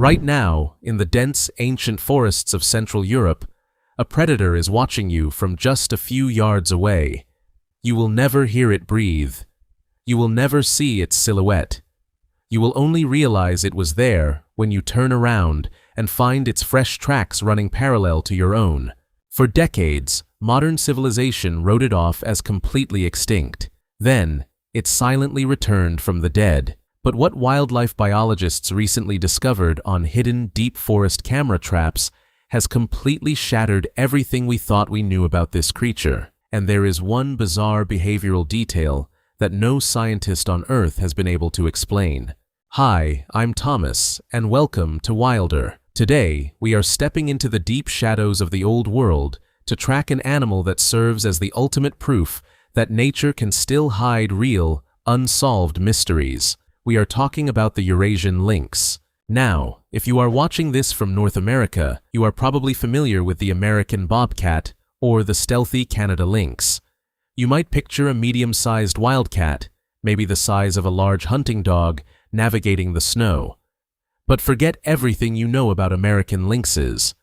Right now, in the dense, ancient forests of Central Europe, a predator is watching you from just a few yards away. You will never hear it breathe. You will never see its silhouette. You will only realize it was there when you turn around and find its fresh tracks running parallel to your own. For decades, modern civilization wrote it off as completely extinct. Then, it silently returned from the dead. But what wildlife biologists recently discovered on hidden deep forest camera traps has completely shattered everything we thought we knew about this creature. And there is one bizarre behavioral detail that no scientist on Earth has been able to explain. Hi, I'm Thomas, and welcome to Wilder. Today, we are stepping into the deep shadows of the old world to track an animal that serves as the ultimate proof that nature can still hide real, unsolved mysteries. We are talking about the Eurasian lynx. Now, if you are watching this from North America, you are probably familiar with the American bobcat or the stealthy Canada lynx. You might picture a medium-sized wildcat, maybe the size of a large hunting dog, navigating the snow. But forget everything you know about American lynxes.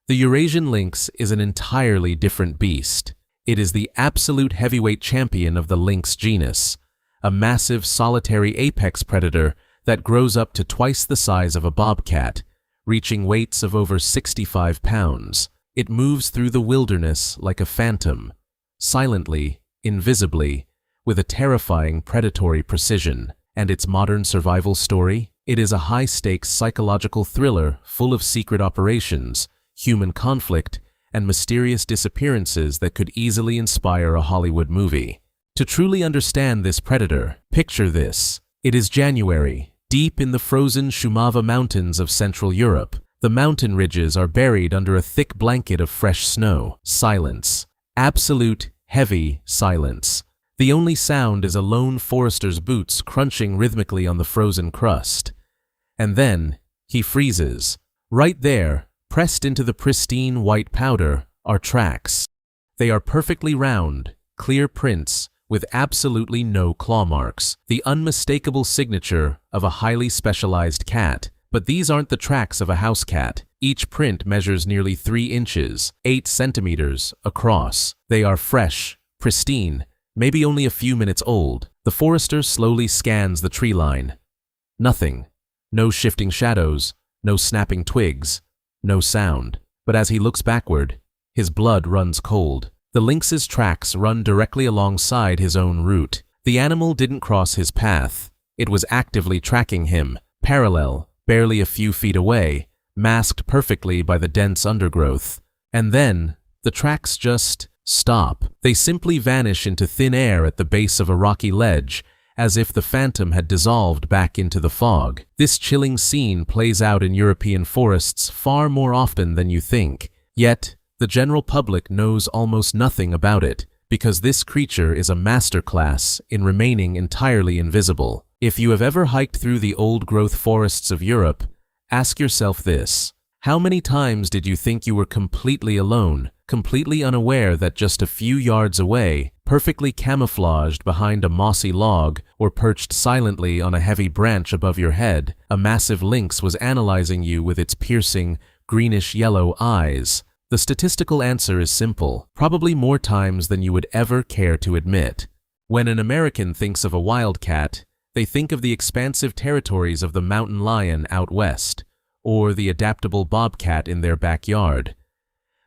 The Eurasian lynx is an entirely different beast. It is the absolute heavyweight champion of the lynx genus, a massive solitary apex predator that grows up to twice the size of a bobcat, reaching weights of over 65 pounds. It moves through the wilderness like a phantom, silently, invisibly, with a terrifying predatory precision. And its modern survival story? It is a high-stakes psychological thriller full of secret operations, human conflict, and mysterious disappearances that could easily inspire a Hollywood movie. To truly understand this predator, picture this. It is January, deep in the frozen Shumava Mountains of Central Europe. The mountain ridges are buried under a thick blanket of fresh snow. Silence. Absolute, heavy silence. The only sound is a lone forester's boots crunching rhythmically on the frozen crust. And then, he freezes. Right there, pressed into the pristine white powder, are tracks. They are perfectly round, clear prints, with absolutely no claw marks, the unmistakable signature of a highly specialized cat. But these aren't the tracks of a house cat. Each print measures nearly 3 inches, 8 centimeters, across. They are fresh, pristine, maybe only a few minutes old. The forester slowly scans the tree line. Nothing. No shifting shadows, no snapping twigs, no sound. But as he looks backward, his blood runs cold. The lynx's tracks run directly alongside his own route. The animal didn't cross his path. It was actively tracking him, parallel, barely a few feet away, masked perfectly by the dense undergrowth. And then, the tracks just stop. They simply vanish into thin air at the base of a rocky ledge, as if the phantom had dissolved back into the fog. This chilling scene plays out in European forests far more often than you think. Yet, the general public knows almost nothing about it, because this creature is a masterclass in remaining entirely invisible. If you have ever hiked through the old-growth forests of Europe, ask yourself this. How many times did you think you were completely alone, completely unaware that just a few yards away, perfectly camouflaged behind a mossy log or perched silently on a heavy branch above your head, a massive lynx was analyzing you with its piercing, greenish-yellow eyes? The statistical answer is simple, probably more times than you would ever care to admit. When an American thinks of a wildcat, they think of the expansive territories of the mountain lion out west, or the adaptable bobcat in their backyard.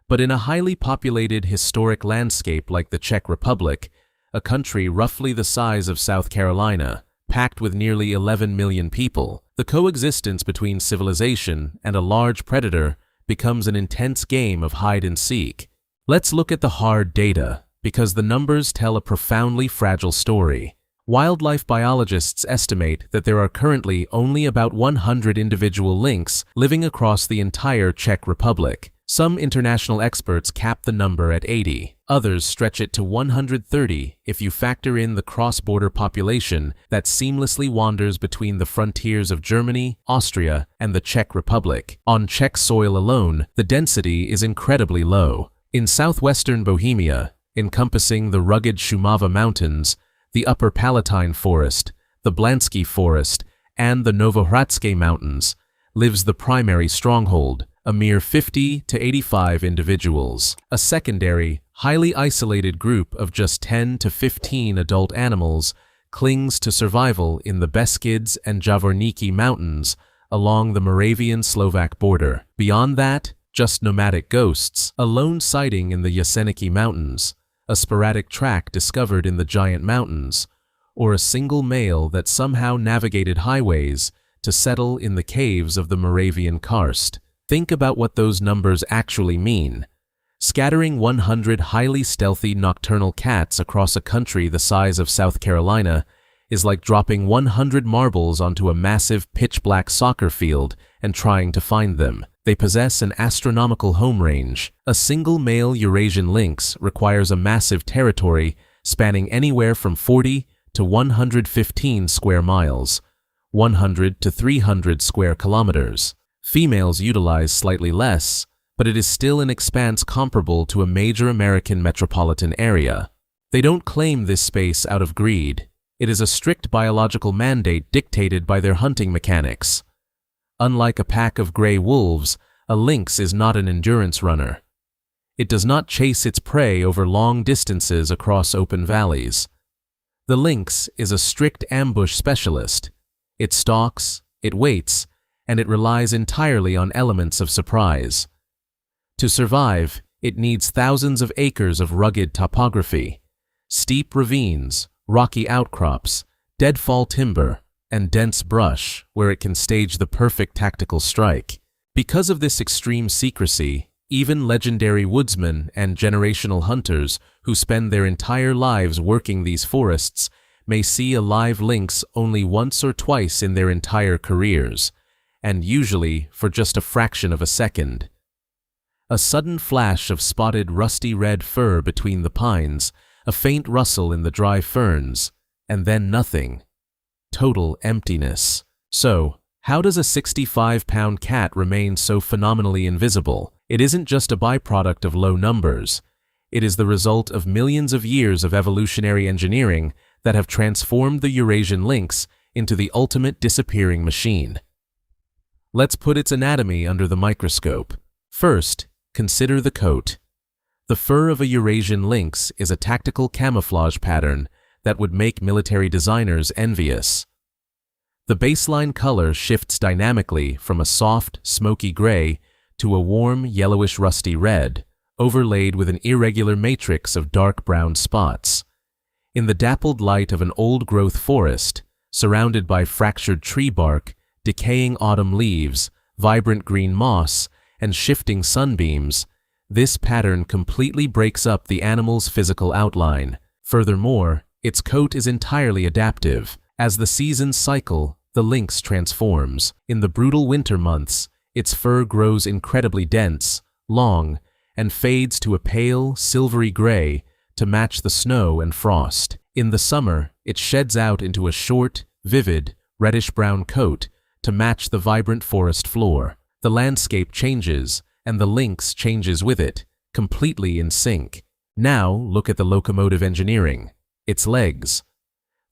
But in a highly populated historic landscape like the Czech Republic, a country roughly the size of South Carolina, packed with nearly 11 million people, the coexistence between civilization and a large predator becomes an intense game of hide-and-seek. Let's look at the hard data, because the numbers tell a profoundly fragile story. Wildlife biologists estimate that there are currently only about 100 individual lynx living across the entire Czech Republic. Some international experts cap the number at 80. Others stretch it to 130 if you factor in the cross-border population that seamlessly wanders between the frontiers of Germany, Austria, and the Czech Republic. On Czech soil alone, the density is incredibly low. In southwestern Bohemia, encompassing the rugged Shumava Mountains, the Upper Palatine Forest, the Blansky Forest, and the Novohradske Mountains, lives the primary stronghold, a mere 50 to 85 individuals. A secondary, highly isolated group of just 10 to 15 adult animals clings to survival in the Beskids and Javorniki Mountains along the Moravian-Slovak border. Beyond that, just nomadic ghosts, a lone sighting in the Yosemite Mountains, a sporadic track discovered in the Giant Mountains, or a single male that somehow navigated highways to settle in the caves of the Moravian Karst. Think about what those numbers actually mean. Scattering 100 highly stealthy nocturnal cats across a country the size of South Carolina is like dropping 100 marbles onto a massive pitch-black soccer field and trying to find them. They possess an astronomical home range. A single male Eurasian lynx requires a massive territory spanning anywhere from 40 to 115 square miles, 100 to 300 square kilometers. Females utilize slightly less, but it is still an expanse comparable to a major American metropolitan area. They don't claim this space out of greed. It is a strict biological mandate dictated by their hunting mechanics. Unlike a pack of gray wolves, a lynx is not an endurance runner. It does not chase its prey over long distances across open valleys. The lynx is a strict ambush specialist. It stalks, it waits, and it relies entirely on elements of surprise. To survive, it needs thousands of acres of rugged topography, steep ravines, rocky outcrops, deadfall timber, and dense brush where it can stage the perfect tactical strike. Because of this extreme secrecy, even legendary woodsmen and generational hunters who spend their entire lives working these forests may see a live lynx only once or twice in their entire careers, and usually for just a fraction of a second. A sudden flash of spotted rusty red fur between the pines, a faint rustle in the dry ferns, and then nothing. Total emptiness. So, how does a 65-pound cat remain so phenomenally invisible? It isn't just a byproduct of low numbers. It is the result of millions of years of evolutionary engineering that have transformed the Eurasian lynx into the ultimate disappearing machine. Let's put its anatomy under the microscope. First, consider the coat. The fur of a Eurasian lynx is a tactical camouflage pattern that would make military designers envious. The baseline color shifts dynamically from a soft, smoky gray to a warm, yellowish rusty red, overlaid with an irregular matrix of dark brown spots. In the dappled light of an old-growth forest, surrounded by fractured tree bark, decaying autumn leaves, vibrant green moss, and shifting sunbeams, this pattern completely breaks up the animal's physical outline. Furthermore, its coat is entirely adaptive. As the seasons cycle, the lynx transforms. In the brutal winter months, its fur grows incredibly dense, long, and fades to a pale, silvery gray to match the snow and frost. In the summer, it sheds out into a short, vivid, reddish-brown coat to match the vibrant forest floor. The landscape changes, and the lynx changes with it, completely in sync. Now, look at the locomotive engineering. Its legs.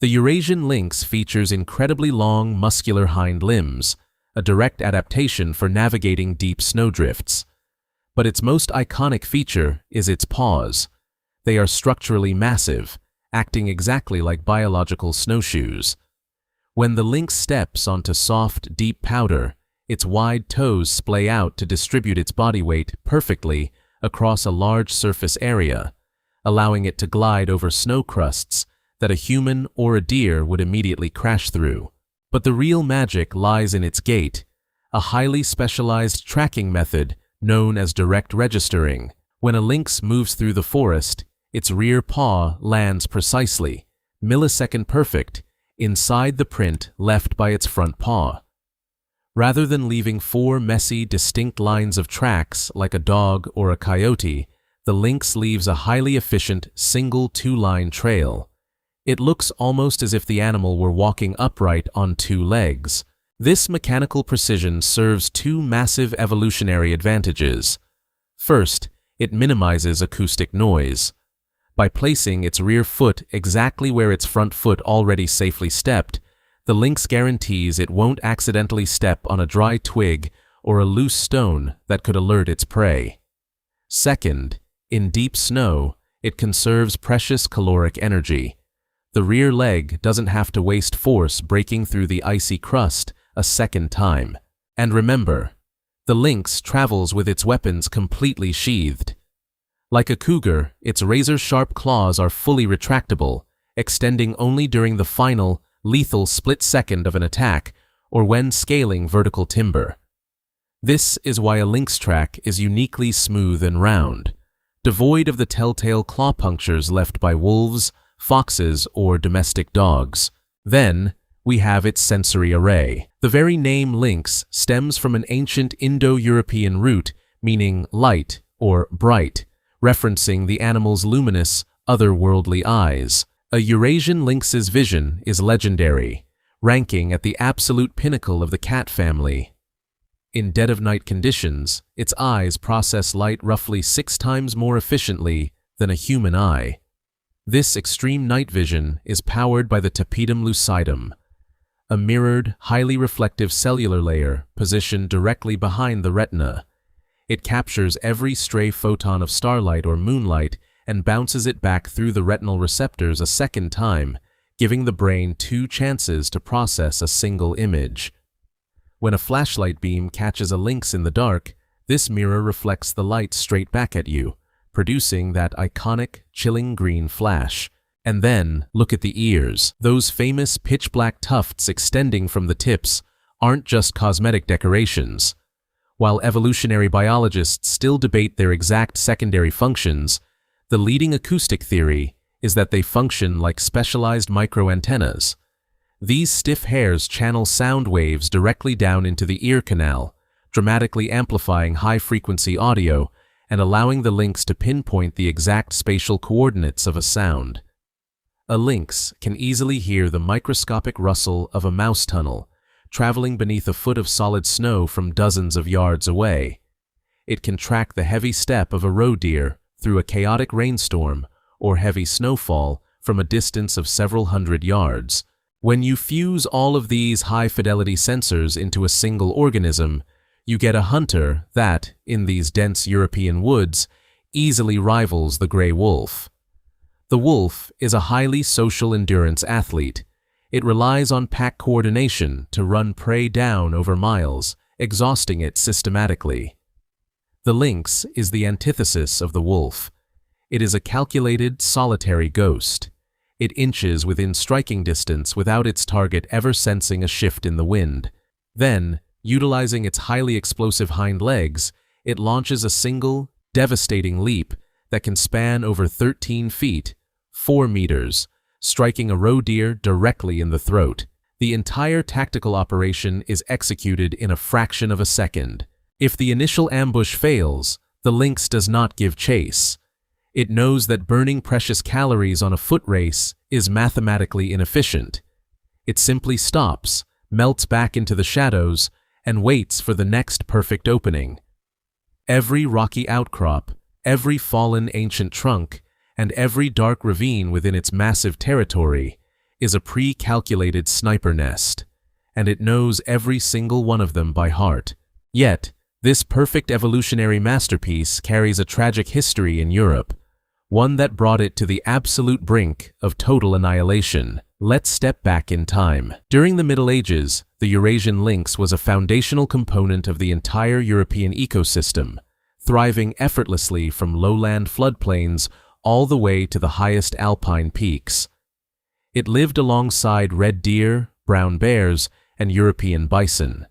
The Eurasian lynx features incredibly long, muscular hind limbs, a direct adaptation for navigating deep snowdrifts. But its most iconic feature is its paws. They are structurally massive, acting exactly like biological snowshoes. When the lynx steps onto soft, deep powder, its wide toes splay out to distribute its body weight perfectly across a large surface area, allowing it to glide over snow crusts that a human or a deer would immediately crash through. But the real magic lies in its gait, a highly specialized tracking method known as direct registering. When a lynx moves through the forest, its rear paw lands precisely, millisecond perfect, inside the print left by its front paw. Rather than leaving four messy, distinct lines of tracks like a dog or a coyote, the lynx leaves a highly efficient, single two-line trail. It looks almost as if the animal were walking upright on two legs. This mechanical precision serves two massive evolutionary advantages. First, it minimizes acoustic noise. By placing its rear foot exactly where its front foot already safely stepped, The lynx guarantees it won't accidentally step on a dry twig or a loose stone that could alert its prey. Second, in deep snow, it conserves precious caloric energy. The rear leg doesn't have to waste force breaking through the icy crust a second time. And remember, the lynx travels with its weapons completely sheathed. Like a cougar, its razor-sharp claws are fully retractable, extending only during the final, lethal split second of an attack or when scaling vertical timber. This is why a lynx track is uniquely smooth and round, devoid of the telltale claw punctures left by wolves, foxes, or domestic dogs. Then, we have its sensory array. The very name lynx stems from an ancient Indo-European root meaning light or bright, referencing the animal's luminous, otherworldly eyes. A Eurasian lynx's vision is legendary, ranking at the absolute pinnacle of the cat family. In dead-of-night conditions, its eyes process light roughly 6 times more efficiently than a human eye. This extreme night vision is powered by the tapetum lucidum, a mirrored, highly reflective cellular layer positioned directly behind the retina. It captures every stray photon of starlight or moonlight and bounces it back through the retinal receptors a second time, giving the brain 2 chances to process a single image. When a flashlight beam catches a lynx in the dark, this mirror reflects the light straight back at you, producing that iconic, chilling green flash. And then, look at the ears. Those famous pitch-black tufts extending from the tips aren't just cosmetic decorations. While evolutionary biologists still debate their exact secondary functions, the leading acoustic theory is that they function like specialized microantennas. These stiff hairs channel sound waves directly down into the ear canal, dramatically amplifying high-frequency audio and allowing the lynx to pinpoint the exact spatial coordinates of a sound. A lynx can easily hear the microscopic rustle of a mouse tunnel, traveling beneath a foot of solid snow from dozens of yards away. It can track the heavy step of a roe deer through a chaotic rainstorm or heavy snowfall from a distance of several hundred yards. When you fuse all of these high-fidelity sensors into a single organism, you get a hunter that, in these dense European woods, easily rivals the gray wolf. The wolf is a highly social endurance athlete. It relies on pack coordination to run prey down over miles, exhausting it systematically. The lynx is the antithesis of the wolf. It is a calculated, solitary ghost. It inches within striking distance without its target ever sensing a shift in the wind. Then, utilizing its highly explosive hind legs, it launches a single, devastating leap that can span over 13 feet, 4 meters, striking a roe deer directly in the throat. The entire tactical operation is executed in a fraction of a second. If the initial ambush fails, the lynx does not give chase. It knows that burning precious calories on a foot race is mathematically inefficient. It simply stops, melts back into the shadows, and waits for the next perfect opening. Every rocky outcrop, every fallen ancient trunk, and every dark ravine within its massive territory is a pre-calculated sniper nest, and it knows every single one of them by heart. Yet, this perfect evolutionary masterpiece carries a tragic history in Europe, one that brought it to the absolute brink of total annihilation. Let's step back in time. During the Middle Ages, the Eurasian lynx was a foundational component of the entire European ecosystem, thriving effortlessly from lowland floodplains all the way to the highest alpine peaks. It lived alongside red deer, brown bears, and European bison.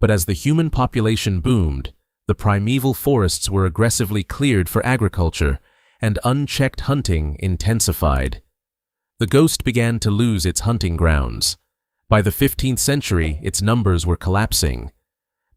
But as the human population boomed, the primeval forests were aggressively cleared for agriculture, and unchecked hunting intensified. The ghost began to lose its hunting grounds. By the 15th century, its numbers were collapsing.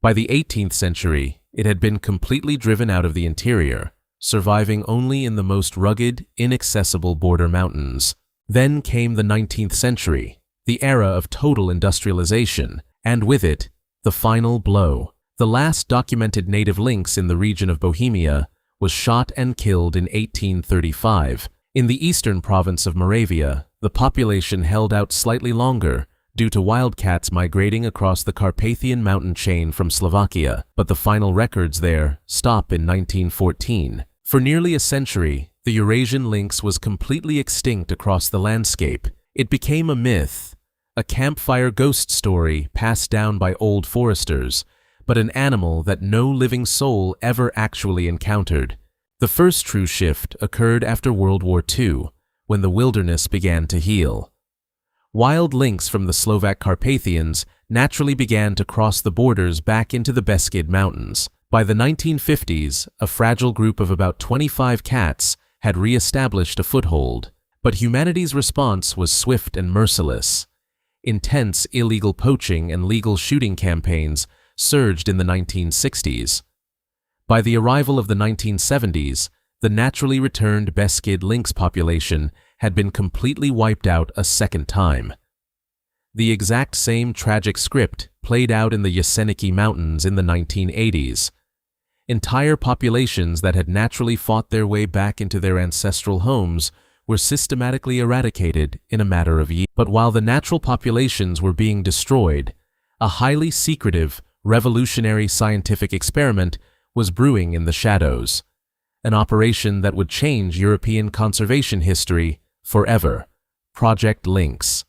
By the 18th century, it had been completely driven out of the interior, surviving only in the most rugged, inaccessible border mountains. Then came the 19th century, the era of total industrialization, and with it, the final blow. The last documented native lynx in the region of Bohemia was shot and killed in 1835. In the eastern province of Moravia, the population held out slightly longer, due to wildcats migrating across the Carpathian mountain chain from Slovakia, but the final records there stop in 1914. For nearly a century, the Eurasian lynx was completely extinct across the landscape. It became a myth, a campfire ghost story passed down by old foresters, but an animal that no living soul ever actually encountered. The first true shift occurred after World War II, when the wilderness began to heal. Wild lynx from the Slovak Carpathians naturally began to cross the borders back into the Beskid Mountains. By the 1950s, a fragile group of about 25 cats had re-established a foothold, but humanity's response was swift and merciless. Intense illegal poaching and legal shooting campaigns surged in the 1960s. By the arrival of the 1970s, the naturally returned Beskid lynx population had been completely wiped out a second time. The exact same tragic script played out in the Yosemite Mountains in the 1980s. Entire populations that had naturally fought their way back into their ancestral homes were systematically eradicated in a matter of years. But while the natural populations were being destroyed, a highly secretive, revolutionary scientific experiment was brewing in the shadows, an operation that would change European conservation history forever: Project Lynx.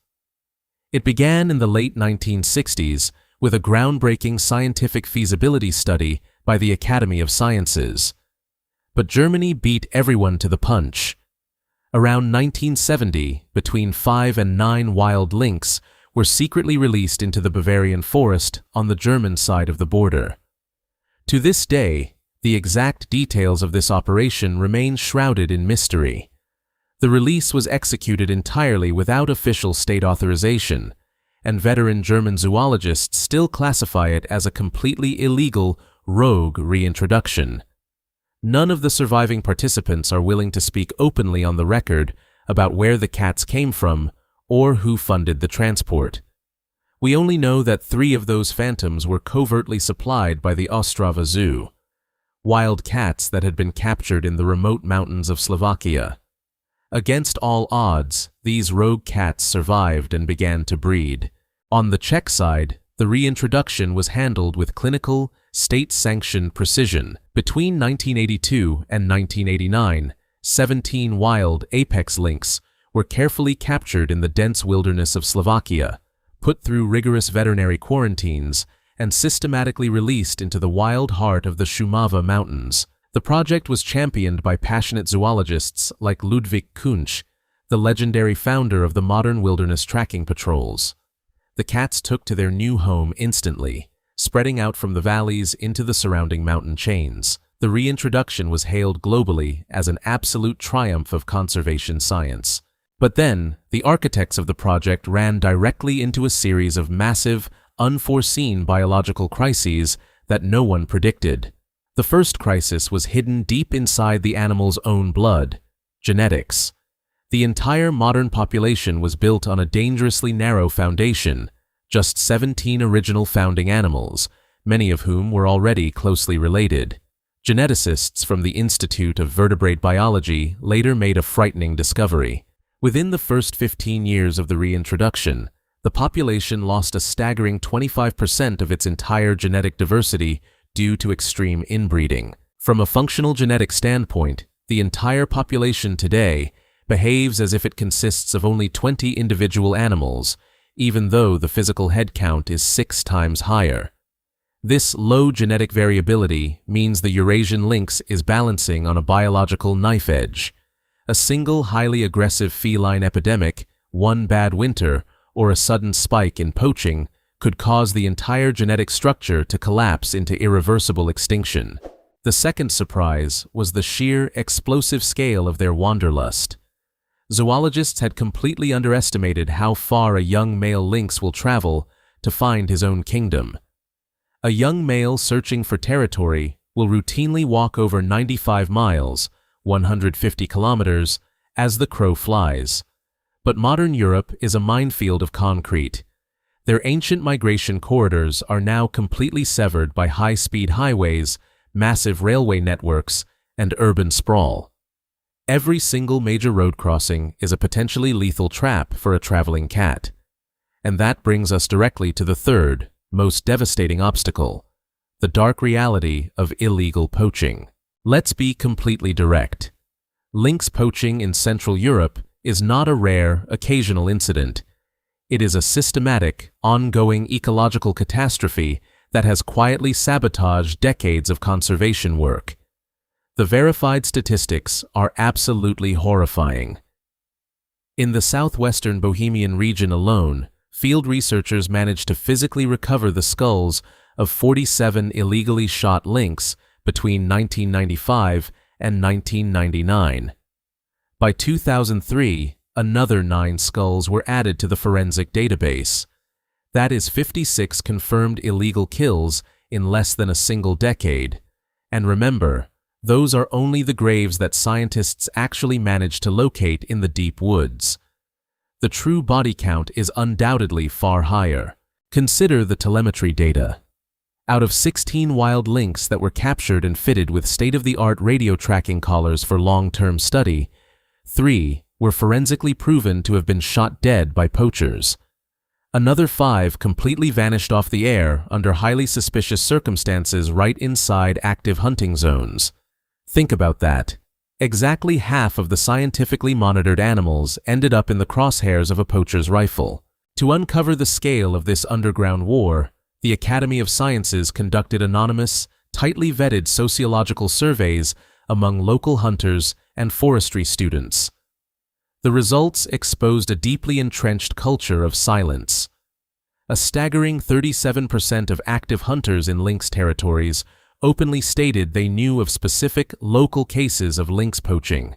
It began in the late 1960s with a groundbreaking scientific feasibility study by the Academy of Sciences. But Germany beat everyone to the punch. Around 1970, between 5 and 9 wild lynx were secretly released into the Bavarian forest on the German side of the border. To this day, the exact details of this operation remain shrouded in mystery. The release was executed entirely without official state authorization, and veteran German zoologists still classify it as a completely illegal, rogue reintroduction. None of the surviving participants are willing to speak openly on the record about where the cats came from or who funded the transport. We only know that 3 of those phantoms were covertly supplied by the Ostrava Zoo, wild cats that had been captured in the remote mountains of Slovakia. Against all odds, these rogue cats survived and began to breed. On the Czech side, the reintroduction was handled with clinical, state-sanctioned precision. Between 1982 and 1989, 17 wild apex lynx were carefully captured in the dense wilderness of Slovakia, put through rigorous veterinary quarantines, and systematically released into the wild heart of the Šumava Mountains. The project was championed by passionate zoologists like Ludvík Kunč, the legendary founder of the modern wilderness tracking patrols. The cats took to their new home instantly, spreading out from the valleys into the surrounding mountain chains. The reintroduction was hailed globally as an absolute triumph of conservation science. But then, the architects of the project ran directly into a series of massive, unforeseen biological crises that no one predicted. The first crisis was hidden deep inside the animal's own blood: genetics. The entire modern population was built on a dangerously narrow foundation: just 17 original founding animals, many of whom were already closely related. Geneticists from the Institute of Vertebrate Biology later made a frightening discovery. Within the first 15 years of the reintroduction, the population lost a staggering 25% of its entire genetic diversity due to extreme inbreeding. From a functional genetic standpoint, the entire population today behaves as if it consists of only 20 individual animals, even though the physical head count is 6 times higher. This low genetic variability means the Eurasian lynx is balancing on a biological knife edge. A single highly aggressive feline epidemic, one bad winter, or a sudden spike in poaching could cause the entire genetic structure to collapse into irreversible extinction. The second surprise was the sheer, explosive scale of their wanderlust. Zoologists had completely underestimated how far a young male lynx will travel to find his own kingdom. A young male searching for territory will routinely walk over 95 miles, 150 kilometers, as the crow flies. But modern Europe is a minefield of concrete. Their ancient migration corridors are now completely severed by high-speed highways, massive railway networks, and urban sprawl. Every single major road crossing is a potentially lethal trap for a traveling cat. And that brings us directly to the third, most devastating obstacle, the dark reality of illegal poaching. Let's be completely direct. Lynx poaching in Central Europe is not a rare, occasional incident. It is a systematic, ongoing ecological catastrophe that has quietly sabotaged decades of conservation work. The verified statistics are absolutely horrifying. In the southwestern Bohemian region alone, field researchers managed to physically recover the skulls of 47 illegally shot lynx between 1995 and 1999. By 2003, another 9 skulls were added to the forensic database. That is 56 confirmed illegal kills in less than a single decade. And remember, those are only the graves that scientists actually managed to locate in the deep woods. The true body count is undoubtedly far higher. Consider the telemetry data. Out of 16 wild lynx that were captured and fitted with state-of-the-art radio tracking collars for long-term study, 3 were forensically proven to have been shot dead by poachers. Another 5 completely vanished off the air under highly suspicious circumstances right inside active hunting zones. Think about that. Exactly half of the scientifically monitored animals ended up in the crosshairs of a poacher's rifle. To uncover the scale of this underground war, the Academy of Sciences conducted anonymous, tightly vetted sociological surveys among local hunters and forestry students. The results exposed a deeply entrenched culture of silence. A staggering 37% of active hunters in lynx territories openly stated they knew of specific local cases of lynx poaching,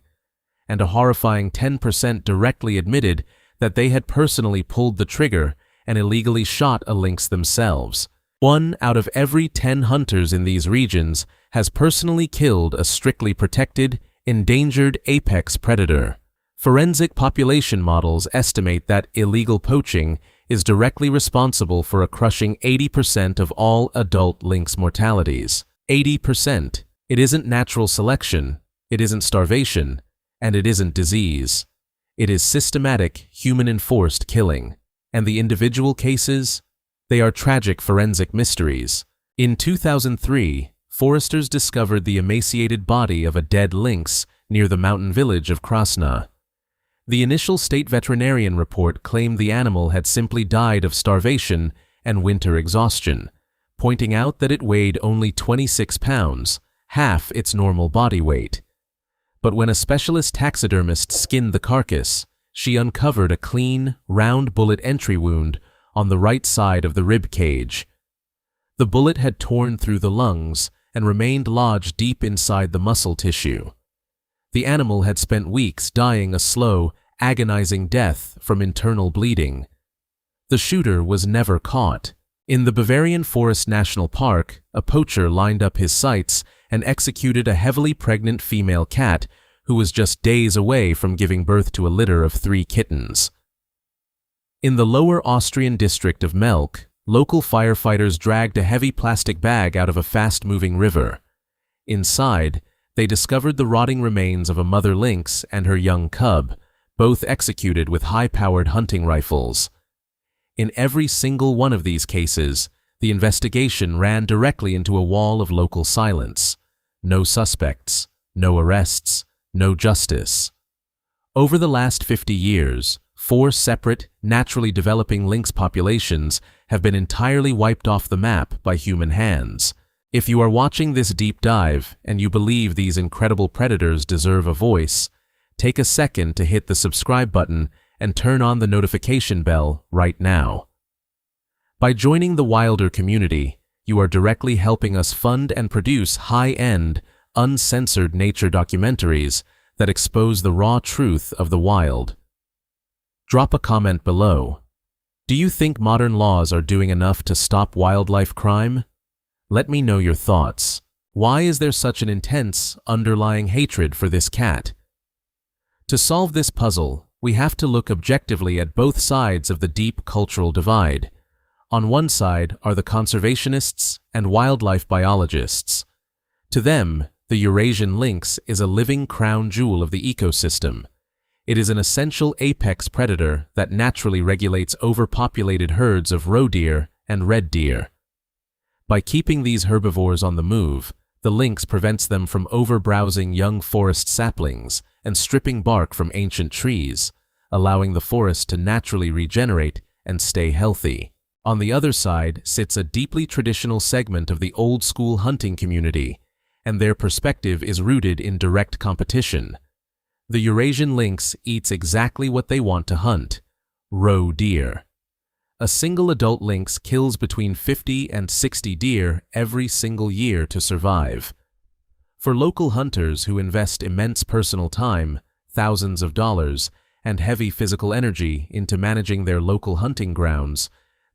and a horrifying 10% directly admitted that they had personally pulled the trigger and illegally shot a lynx themselves. 1 out of every 10 hunters in these regions has personally killed a strictly protected, endangered apex predator. Forensic population models estimate that illegal poaching is directly responsible for a crushing 80% of all adult lynx mortalities. 80%. It isn't natural selection, it isn't starvation, and it isn't disease. It is systematic, human-enforced killing. And the individual cases? They are tragic forensic mysteries. In 2003, foresters discovered the emaciated body of a dead lynx near the mountain village of Krasna. The initial state veterinarian report claimed the animal had simply died of starvation and winter exhaustion, pointing out that it weighed only 26 pounds, half its normal body weight. But when a specialist taxidermist skinned the carcass, she uncovered a clean, round bullet entry wound on the right side of the rib cage. The bullet had torn through the lungs and remained lodged deep inside the muscle tissue. The animal had spent weeks dying a slow, agonizing death from internal bleeding. The shooter was never caught. In the Bavarian Forest National Park, a poacher lined up his sights and executed a heavily pregnant female cat who was just days away from giving birth to a litter of 3 kittens. In the lower Austrian district of Melk, local firefighters dragged a heavy plastic bag out of a fast-moving river. Inside, they discovered the rotting remains of a mother lynx and her young cub, both executed with high-powered hunting rifles. In every single one of these cases, the investigation ran directly into a wall of local silence. No suspects, no arrests, no justice. Over the last 50 years, 4 separate, naturally developing lynx populations have been entirely wiped off the map by human hands. If you are watching this deep dive and you believe these incredible predators deserve a voice, take a second to hit the subscribe button and turn on the notification bell right now. By joining the Wilder community, you are directly helping us fund and produce high-end, uncensored nature documentaries that expose the raw truth of the wild. Drop a comment below. Do you think modern laws are doing enough to stop wildlife crime? Let me know your thoughts. Why is there such an intense, underlying hatred for this cat? To solve this puzzle, we have to look objectively at both sides of the deep cultural divide. On one side are the conservationists and wildlife biologists. To them, the Eurasian lynx is a living crown jewel of the ecosystem. It is an essential apex predator that naturally regulates overpopulated herds of roe deer and red deer. By keeping these herbivores on the move, the lynx prevents them from overbrowsing young forest saplings and stripping bark from ancient trees, allowing the forest to naturally regenerate and stay healthy. On the other side sits a deeply traditional segment of the old-school hunting community, and their perspective is rooted in direct competition. The Eurasian lynx eats exactly what they want to hunt: roe deer. A single adult lynx kills between 50 and 60 deer every single year to survive. For local hunters who invest immense personal time, thousands of dollars, and heavy physical energy into managing their local hunting grounds,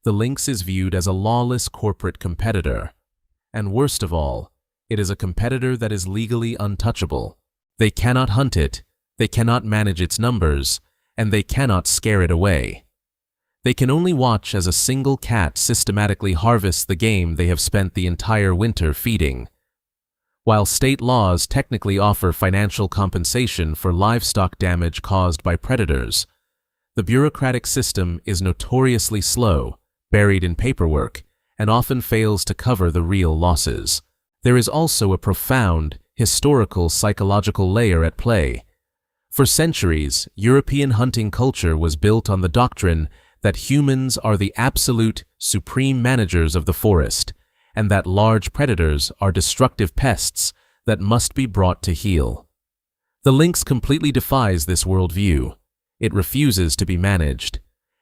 the lynx is viewed as a lawless corporate competitor. And worst of all, it is a competitor that is legally untouchable. They cannot hunt it, they cannot manage its numbers, and they cannot scare it away. They can only watch as a single cat systematically harvests the game they have spent the entire winter feeding. While state laws technically offer financial compensation for livestock damage caused by predators, the bureaucratic system is notoriously slow, buried in paperwork, and often fails to cover the real losses. There is also a profound, historical psychological layer at play. For centuries, European hunting culture was built on the doctrine that humans are the absolute, supreme managers of the forest, and that large predators are destructive pests that must be brought to heel. The lynx completely defies this worldview. It refuses to be managed.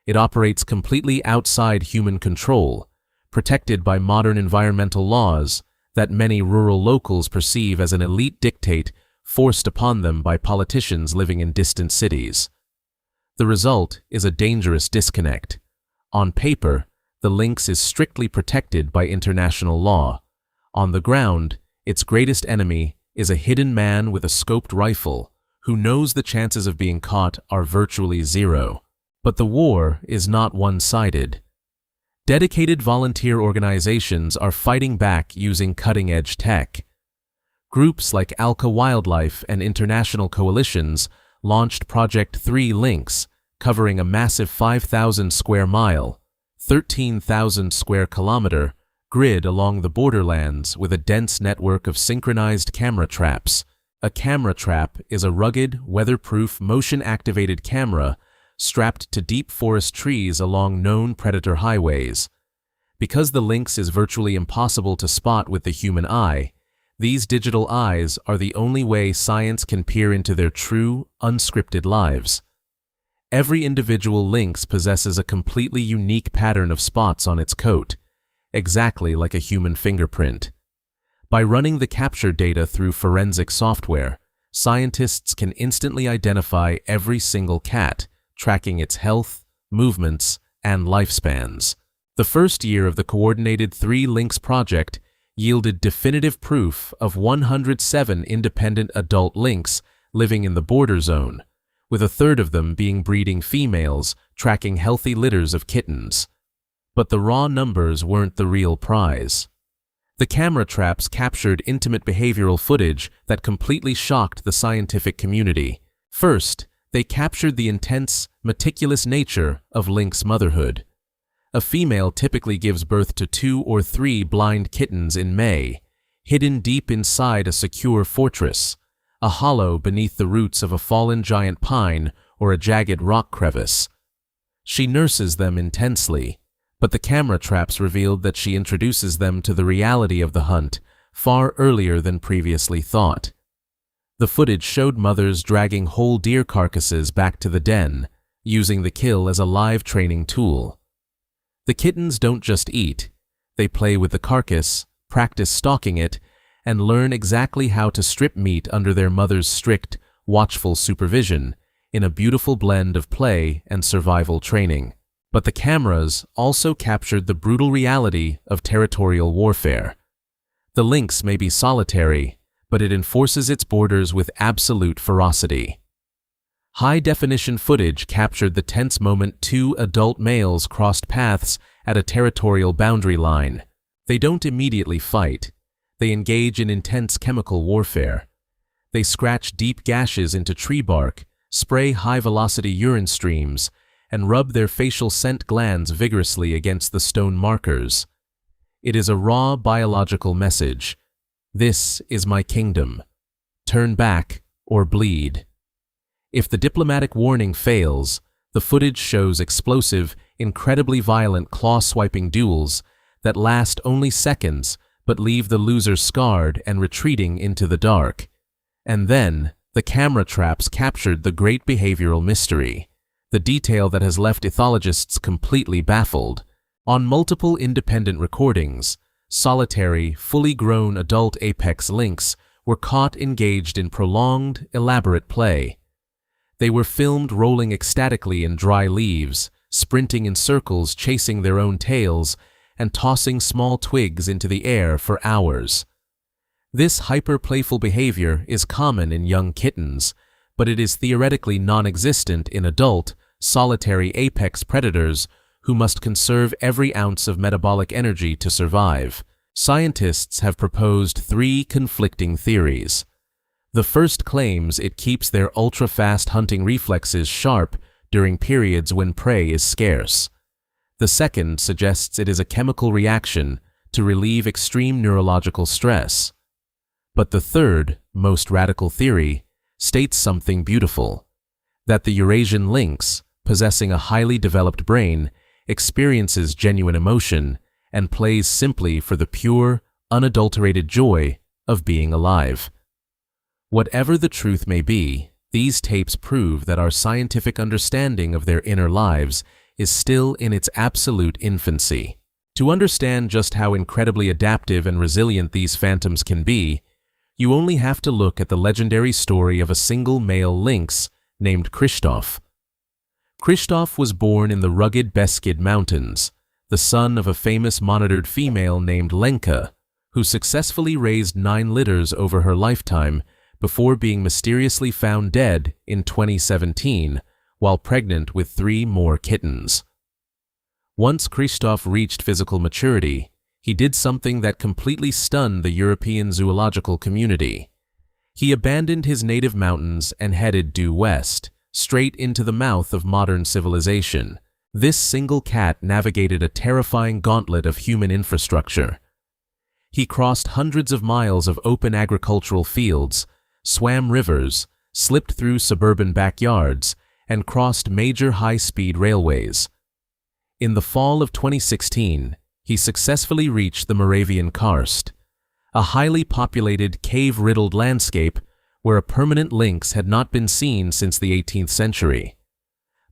It operates completely outside human control, protected by modern environmental laws that many rural locals perceive as an elite dictate forced upon them by politicians living in distant cities. The result is a dangerous disconnect. On paper, the lynx is strictly protected by international law. On the ground, its greatest enemy is a hidden man with a scoped rifle who knows the chances of being caught are virtually zero. But the war is not one-sided. Dedicated volunteer organizations are fighting back using cutting-edge tech. Groups like Alka Wildlife and international coalitions launched Project 3 Lynx, covering a massive 5,000 square mile, 13,000 square kilometer grid along the borderlands with a dense network of synchronized camera traps. A camera trap is a rugged, weatherproof, motion-activated camera strapped to deep forest trees along known predator highways. Because the lynx is virtually impossible to spot with the human eye, these digital eyes are the only way science can peer into their true, unscripted lives. Every individual lynx possesses a completely unique pattern of spots on its coat, exactly like a human fingerprint. By running the captured data through forensic software, scientists can instantly identify every single cat, tracking its health, movements, and lifespans. The first year of the coordinated 3 Lynx project yielded definitive proof of 107 independent adult lynx living in the border zone, with a third of them being breeding females tracking healthy litters of kittens. But the raw numbers weren't the real prize. The camera traps captured intimate behavioral footage that completely shocked the scientific community. First, they captured the intense, meticulous nature of lynx motherhood. A female typically gives birth to 2 or 3 blind kittens in May, hidden deep inside a secure fortress, a hollow beneath the roots of a fallen giant pine or a jagged rock crevice. She nurses them intensely, but the camera traps revealed that she introduces them to the reality of the hunt far earlier than previously thought. The footage showed mothers dragging whole deer carcasses back to the den, using the kill as a live training tool. The kittens don't just eat, they play with the carcass, practice stalking it, and learn exactly how to strip meat under their mother's strict, watchful supervision in a beautiful blend of play and survival training. But the cameras also captured the brutal reality of territorial warfare. The lynx may be solitary, but it enforces its borders with absolute ferocity. High-definition footage captured the tense moment 2 adult males crossed paths at a territorial boundary line. They don't immediately fight. They engage in intense chemical warfare. They scratch deep gashes into tree bark, spray high-velocity urine streams, and rub their facial scent glands vigorously against the stone markers. It is a raw biological message. This is my kingdom. Turn back or bleed. If the diplomatic warning fails, the footage shows explosive, incredibly violent claw-swiping duels that last only seconds but leave the loser scarred and retreating into the dark. And then, the camera traps captured the great behavioral mystery, the detail that has left ethologists completely baffled. On multiple independent recordings, solitary, fully grown adult apex lynx were caught engaged in prolonged, elaborate play. They were filmed rolling ecstatically in dry leaves, sprinting in circles chasing their own tails, and tossing small twigs into the air for hours. This hyper-playful behavior is common in young kittens, but it is theoretically non-existent in adult, solitary apex predators who must conserve every ounce of metabolic energy to survive. Scientists have proposed three conflicting theories. The first claims it keeps their ultra-fast hunting reflexes sharp during periods when prey is scarce. The second suggests it is a chemical reaction to relieve extreme neurological stress. But the third, most radical theory, states something beautiful: that the Eurasian lynx, possessing a highly developed brain, experiences genuine emotion and plays simply for the pure, unadulterated joy of being alive. Whatever the truth may be, these tapes prove that our scientific understanding of their inner lives is still in its absolute infancy. To understand just how incredibly adaptive and resilient these phantoms can be, you only have to look at the legendary story of a single male lynx named Krzysztof. Krzysztof was born in the rugged Beskid Mountains, the son of a famous monitored female named Lenka, who successfully raised 9 litters over her lifetime before being mysteriously found dead in 2017 while pregnant with 3 more kittens. Once Krzysztof reached physical maturity, he did something that completely stunned the European zoological community. He abandoned his native mountains and headed due west, straight into the mouth of modern civilization. This single cat navigated a terrifying gauntlet of human infrastructure. He crossed hundreds of miles of open agricultural fields, swam rivers, slipped through suburban backyards, and crossed major high-speed railways. In the fall of 2016, he successfully reached the Moravian Karst, a highly populated, cave-riddled landscape where a permanent lynx had not been seen since the 18th century.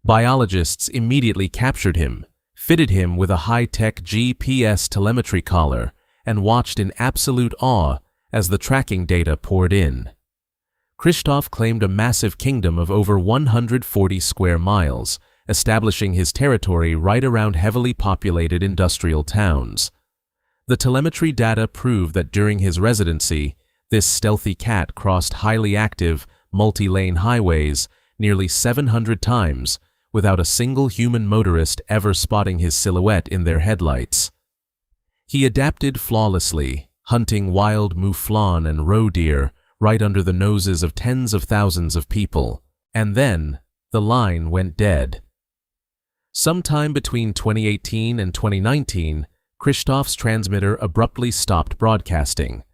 Biologists immediately captured him, fitted him with a high-tech GPS telemetry collar, and watched in absolute awe as the tracking data poured in. Krzysztof claimed a massive kingdom of over 140 square miles, establishing his territory right around heavily populated industrial towns. The telemetry data proved that during his residency, this stealthy cat crossed highly active, multi-lane highways nearly 700 times without a single human motorist ever spotting his silhouette in their headlights. He adapted flawlessly, hunting wild mouflon and roe deer right under the noses of tens of thousands of people. And then, the line went dead. Sometime between 2018 and 2019, Krzysztof's transmitter abruptly stopped broadcasting.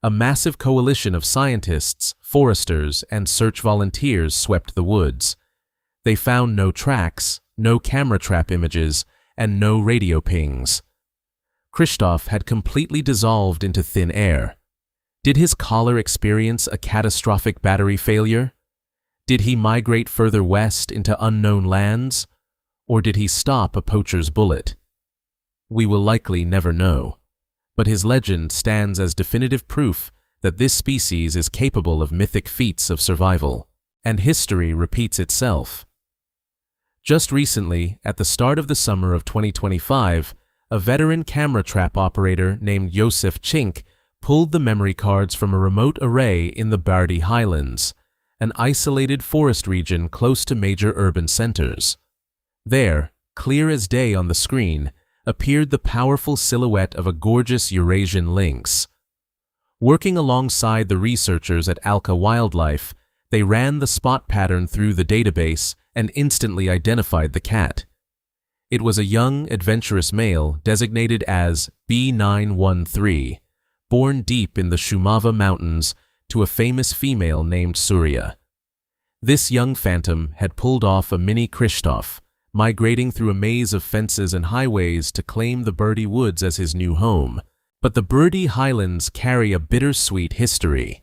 A massive coalition of scientists, foresters, and search volunteers swept the woods. They found no tracks, no camera trap images, and no radio pings. Krzysztof had completely dissolved into thin air. Did his collar experience a catastrophic battery failure? Did he migrate further west into unknown lands? Or did he stop a poacher's bullet? We will likely never know, but his legend stands as definitive proof that this species is capable of mythic feats of survival, and history repeats itself. Just recently, at the start of the summer of 2025, a veteran camera trap operator named Józef Chink pulled the memory cards from a remote array in the Bardi Highlands, an isolated forest region close to major urban centers. There, clear as day on the screen, appeared the powerful silhouette of a gorgeous Eurasian lynx. Working alongside the researchers at Alka Wildlife, They ran the spot pattern through the database and instantly identified the cat. It was a young, adventurous male designated as B913, born deep in the Shumava Mountains to a famous female named Surya. This young phantom had pulled off a mini Kristoff, migrating through a maze of fences and highways to claim the Birdie Woods as his new home. But the Birdie Highlands carry a bittersweet history.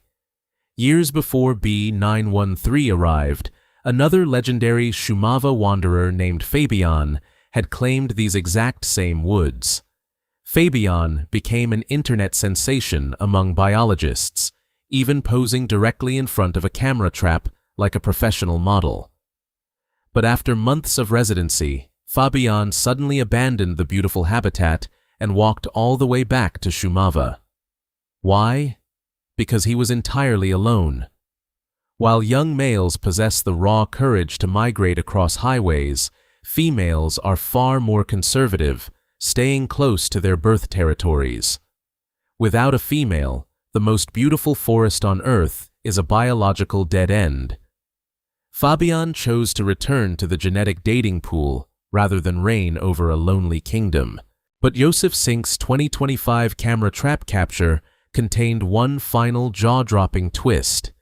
Years before B913 arrived, another legendary Shumava wanderer named Fabian had claimed these exact same woods. Fabian became an internet sensation among biologists, even posing directly in front of a camera trap like a professional model. But after months of residency, Fabian suddenly abandoned the beautiful habitat and walked all the way back to Shumava. Why? Because he was entirely alone. While young males possess the raw courage to migrate across highways, females are far more conservative, staying close to their birth territories. Without a female, the most beautiful forest on Earth is a biological dead end. Fabian chose to return to the genetic dating pool rather than reign over a lonely kingdom. But Joseph Sink's 2025 camera trap capture contained one final jaw-dropping twist.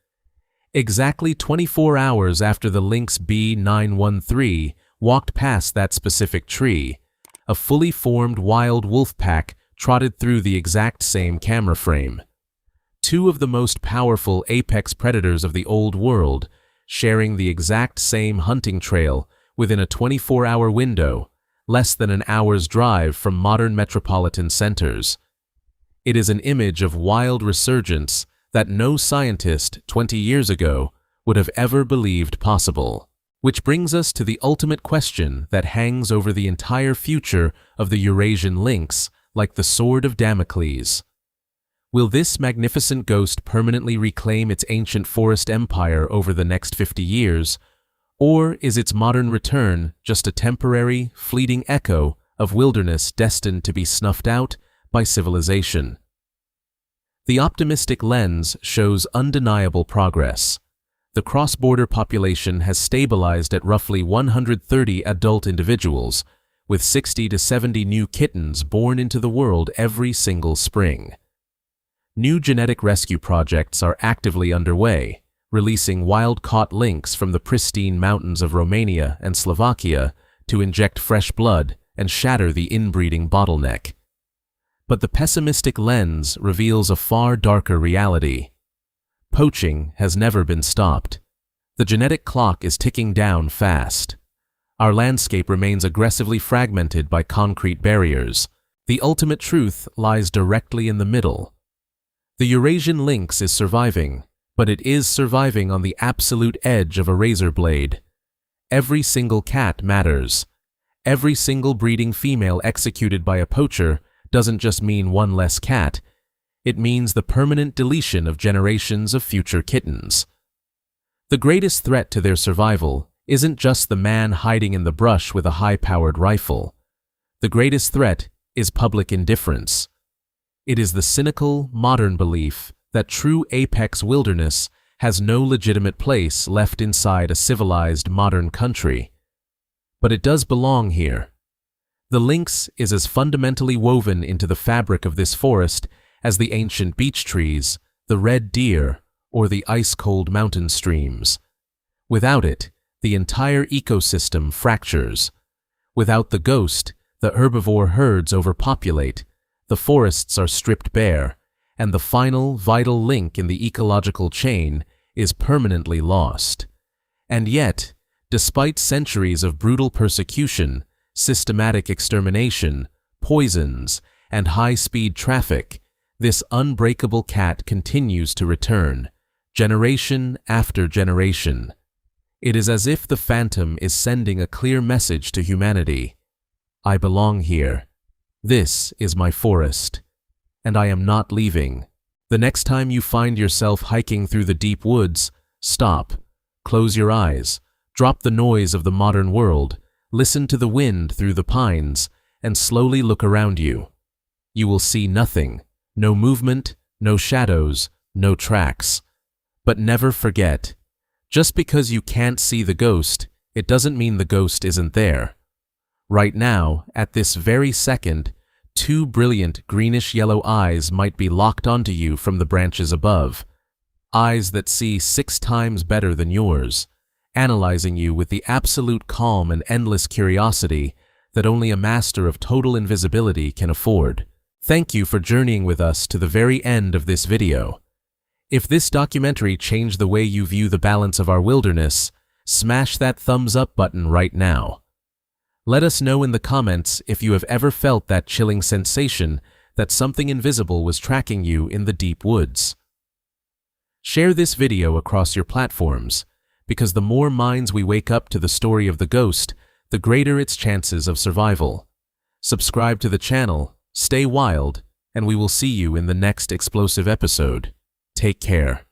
Exactly 24 hours after the lynx B913 walked past that specific tree, a fully formed wild wolf pack trotted through the exact same camera frame. Two of the most powerful apex predators of the old world, sharing the exact same hunting trail within a 24-hour window, less than an hour's drive from modern metropolitan centers. It is an image of wild resurgence that no scientist 20 years ago would have ever believed possible. Which brings us to the ultimate question that hangs over the entire future of the Eurasian lynx like the sword of Damocles. Will this magnificent ghost permanently reclaim its ancient forest empire over the next 50 years, or is its modern return just a temporary, fleeting echo of wilderness destined to be snuffed out by civilization? The optimistic lens shows undeniable progress. The cross-border population has stabilized at roughly 130 adult individuals, with 60 to 70 new kittens born into the world every single spring. New genetic rescue projects are actively underway, releasing wild-caught lynx from the pristine mountains of Romania and Slovakia to inject fresh blood and shatter the inbreeding bottleneck. But the pessimistic lens reveals a far darker reality. Poaching has never been stopped. The genetic clock is ticking down fast. Our landscape remains aggressively fragmented by concrete barriers. The ultimate truth lies directly in the middle. The Eurasian lynx is surviving, but it is surviving on the absolute edge of a razor blade. Every single cat matters. Every single breeding female executed by a poacher doesn't just mean one less cat. It means the permanent deletion of generations of future kittens. The greatest threat to their survival isn't just the man hiding in the brush with a high-powered rifle. The greatest threat is public indifference. It is the cynical, modern belief that true apex wilderness has no legitimate place left inside a civilized modern country. But it does belong here. The lynx is as fundamentally woven into the fabric of this forest as the ancient beech trees, the red deer, or the ice-cold mountain streams. Without it, the entire ecosystem fractures. Without the ghost, the herbivore herds overpopulate, the forests are stripped bare, and the final vital link in the ecological chain is permanently lost. And yet, despite centuries of brutal persecution, systematic extermination, poisons, and high-speed traffic, this unbreakable cat continues to return, generation after generation. It is as if the phantom is sending a clear message to humanity. I belong here. This is my forest, and I am not leaving. The next time you find yourself hiking through the deep woods, stop, close your eyes, drop the noise of the modern world, listen to the wind through the pines, and slowly look around you. You will see nothing. No movement, no shadows, no tracks. But never forget, Just because you can't see the ghost, it doesn't mean the ghost isn't there. Right now, at this very second, two brilliant greenish-yellow eyes might be locked onto you from the branches above. Eyes that see 6 times better than yours, analyzing you with the absolute calm and endless curiosity that only a master of total invisibility can afford. Thank you for journeying with us to the very end of this video. If this documentary changed the way you view the balance of our wilderness, smash that thumbs up button right now. Let us know in the comments if you have ever felt that chilling sensation that something invisible was tracking you in the deep woods. Share this video across your platforms, because the more minds we wake up to the story of the ghost, the greater its chances of survival. Subscribe to the channel, stay wild, and we will see you in the next explosive episode. Take care.